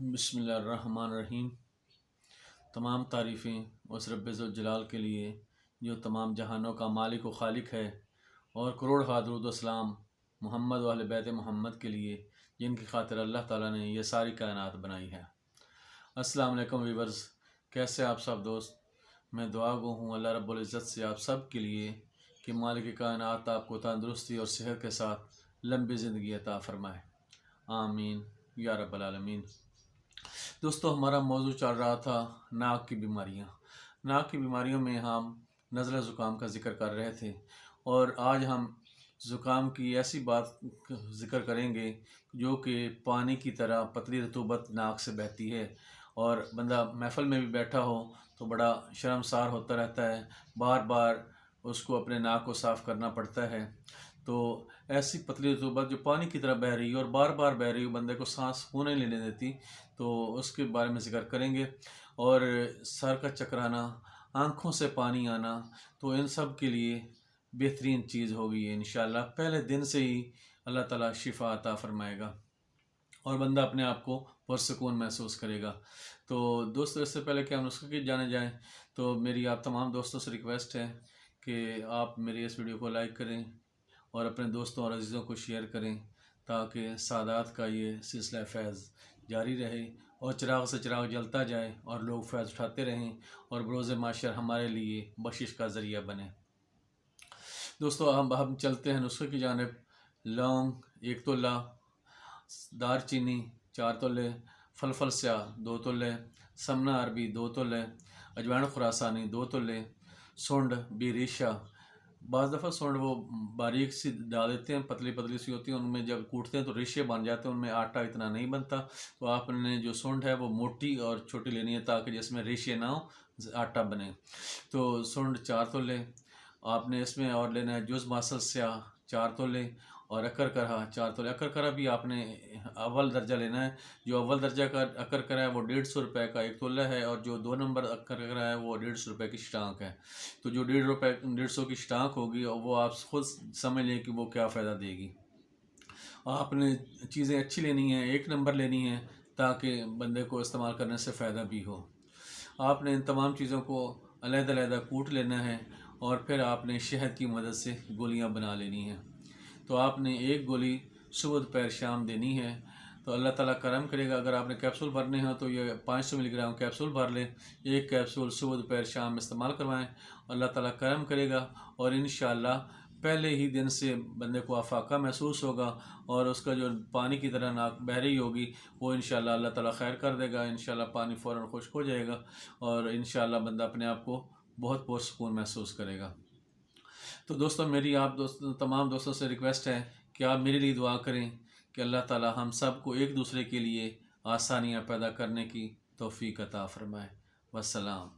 بسم اللہ الرحمن الرحیم۔ تمام تعریفیں اس رب ذوالجلال کے لیے جو تمام جہانوں کا مالک و خالق ہے، اور کروڑ درود و سلام محمد و اہل بیت محمد کے لیے جن کی خاطر اللہ تعالیٰ نے یہ ساری کائنات بنائی ہے۔ السلام علیکم ویورز، کیسے آپ سب دوست؟ میں دعا گو ہوں اللہ رب العزت سے آپ سب کے لیے کہ مالک کائنات آپ کو تندرستی اور صحت کے ساتھ لمبی زندگی عطا فرمائے، آمین یا رب العالمین۔ دوستو، ہمارا موضوع چل رہا تھا ناک کی بیماریاں۔ ناک کی بیماریوں میں ہم نزلہ زکام کا ذکر کر رہے تھے، اور آج ہم زکام کی ایسی بات ذکر کریں گے جو کہ پانی کی طرح پتلی رطوبت ناک سے بہتی ہے، اور بندہ محفل میں بھی بیٹھا ہو تو بڑا شرمسار ہوتا رہتا ہے، بار بار اس کو اپنے ناک کو صاف کرنا پڑتا ہے۔ تو ایسی پتلی رطوبت جو پانی کی طرح بہہ رہی ہے اور بار بار بہہ رہی ہے، بندے کو سانس ہونے نہیں لینے دیتی، تو اس کے بارے میں ذکر کریں گے۔ اور سر کا چکرانا، آنکھوں سے پانی آنا، تو ان سب کے لیے بہترین چیز ہوگی یہ انشاءاللہ۔ پہلے دن سے ہی اللہ تعالیٰ شفا عطا فرمائے گا اور بندہ اپنے آپ کو پرسکون محسوس کرے گا۔ تو دوستو، اس سے پہلے کہ ہم نسخے کی جانے جائیں، تو میری آپ تمام دوستوں سے ریکویسٹ ہے کہ آپ میری اس ویڈیو کو لائک کریں اور اپنے دوستوں اور عزیزوں کو شیئر کریں، تاکہ سعادات کا یہ سلسلہ فیض جاری رہے اور چراغ سے چراغ جلتا جائے اور لوگ فیض اٹھاتے رہیں اور بروز معاشر ہمارے لیے بخشش کا ذریعہ بنے۔ دوستو، ہم چلتے ہیں نسخے کی جانب۔ لونگ 1 تولہ، دار چینی 4 تولے، فلفل سیاہ 2 تولے، سمنہ عربی 2 تولے، اجوائن خراسانی 2 تولے، سونڈ بی ریشہ۔ بعض دفعہ سونڈ وہ باریک سی ڈال دیتے ہیں، پتلی پتلی سی ہوتی ہیں، ان میں جب کوٹتے ہیں تو ریشے بن جاتے ہیں، ان میں آٹا اتنا نہیں بنتا۔ تو آپ نے جو سونڈ ہے وہ موٹی اور چھوٹی لینی ہے تاکہ جس میں ریشے نہ ہو، آٹا بنے۔ تو سونڈ 4 تولے آپ نے اس میں اور لینا ہے۔ جوز ماسل سیاہ 4 تولے اور اکر کرہ 4 تولے۔ اکر کرہ بھی آپ نے اول درجہ لینا ہے۔ جو اول درجہ کا اکر کرہ ہے وہ 150 روپے کا 1 تولہ ہے، اور جو 2 نمبر اکر کرہ ہے وہ 150 روپے کی شٹانک ہے۔ تو جو 150 کی شٹانک ہوگی وہ آپ خود سمجھ لیں کہ وہ کیا فائدہ دے گی۔ آپ نے چیزیں اچھی لینی ہیں، 1 نمبر لینی ہے، تاکہ بندے کو استعمال کرنے سے فائدہ بھی ہو۔ آپ نے ان تمام چیزوں کو علیحدہ علیحدہ کوٹ لینا ہے، اور پھر آپ نے شہد کی مدد سے گولیاں بنا لینی ہیں۔ تو آپ نے 1 گولی صبح دوپہر شام دینی ہے۔ تو اللہ تعالیٰ کرم کرے گا، اگر آپ نے کیپسول بھرنے ہوں تو یہ 500 ملی گرام کیپسول بھر لیں، 1 کیپسول صبح دوپہر شام استعمال کروائیں، اللہ تعالیٰ کرم کرے گا، اور انشاءاللہ پہلے ہی دن سے بندے کو افاقہ محسوس ہوگا، اور اس کا جو پانی کی طرح ناک بہہ رہی ہوگی وہ انشاءاللہ اللہ تعالیٰ خیر کر دے گا، انشاءاللہ پانی فوراً خشک ہو جائے گا، اور انشاءاللہ بندہ اپنے آپ کو بہت پرسکون محسوس کرے گا۔ تو دوستو، میری آپ تمام دوستوں سے ریکویسٹ ہے کہ آپ میرے لیے دعا کریں کہ اللہ تعالیٰ ہم سب کو ایک دوسرے کے لیے آسانیاں پیدا کرنے کی توفیق عطا فرمائے۔ والسلام۔